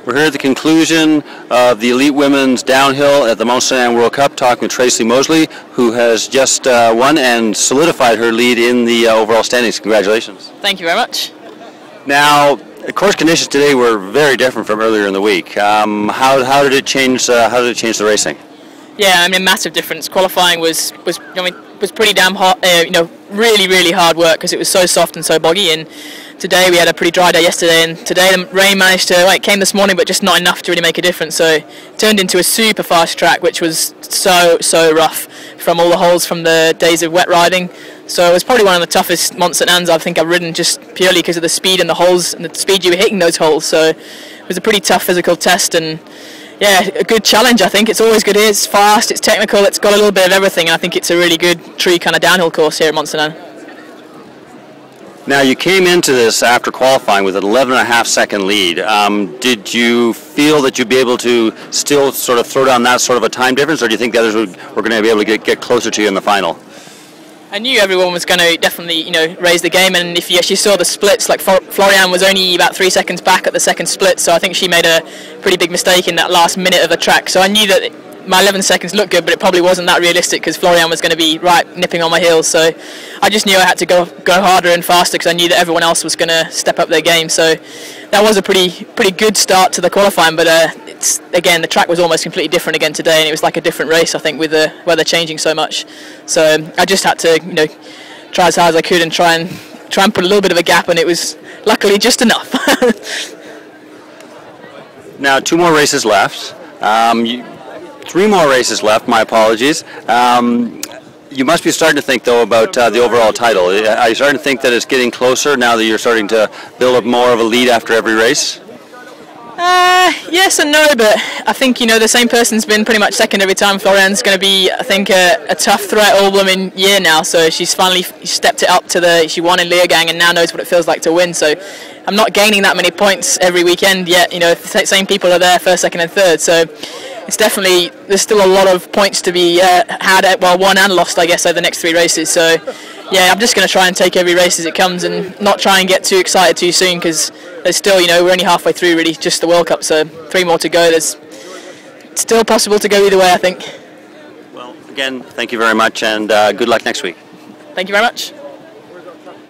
We're here at the conclusion of the Elite Women's Downhill at the Mont World Cup, talking with Tracy Moseley, who has just won and solidified her lead in the overall standings. Congratulations. Thank you very much. Now, the course conditions today were very different from earlier in the week. How did it change? How did it change the racing? Yeah, I mean, massive difference. Qualifying was pretty damn hard. Really hard work because it was so soft and so boggy. And today we had a pretty dry day yesterday, and today the rain managed to, it came this morning, but just not enough to really make a difference. So it turned into a super fast track, which was so rough from all the holes from the days of wet riding. So it was probably one of the toughest Mont I think I've ridden, just purely because of the speed and the holes and the speed you were hitting those holes. So it was a pretty tough physical test, and yeah, a good challenge. I think it's always good here. It's fast, it's technical, it's got a little bit of everything, and I think it's a really good true kind of downhill course here at Mont. Now, you came into this after qualifying with an 11.5-second lead. Did you feel that you'd be able to still sort of throw down that sort of a time difference, or do you think the others were going to be able to get closer to you in the final? I knew everyone was going to definitely, raise the game, and if you actually saw the splits, like Florian was only about 3 seconds back at the second split, so I think she made a pretty big mistake in that last minute of the track. So I knew that my 11 seconds looked good, but it probably wasn't that realistic because Florian was going to be right nipping on my heels. So I just knew I had to go harder and faster because I knew that everyone else was going to step up their game. So that was a pretty good start to the qualifying, but again, the track was almost completely different again today, and it was like a different race, I think, with the weather changing so much. So I just had to, try as hard as I could and try and put a little bit of a gap, and it was luckily just enough. Now, 2 more races left. 3 more races left, my apologies. You must be starting to think, though, about the overall title. Are you starting to think that it's getting closer now that you're starting to build up more of a lead after every race? Yes and no, but I think, the same person's been pretty much second every time. Florian's going to be, I think, a tough threat all blooming year now, so she's finally stepped it up to she won in Leogang and now knows what it feels like to win, so I'm not gaining that many points every weekend yet. The same people are there first, second and third, so it's definitely, there's still a lot of points to be had, won and lost, I guess, over the next 3 races. So, yeah, I'm just going to try and take every race as it comes and not try and get too excited too soon because there's still, we're only halfway through, really, just the World Cup, so 3 more to go. It's still possible to go either way, I think. Well, again, thank you very much, and good luck next week. Thank you very much.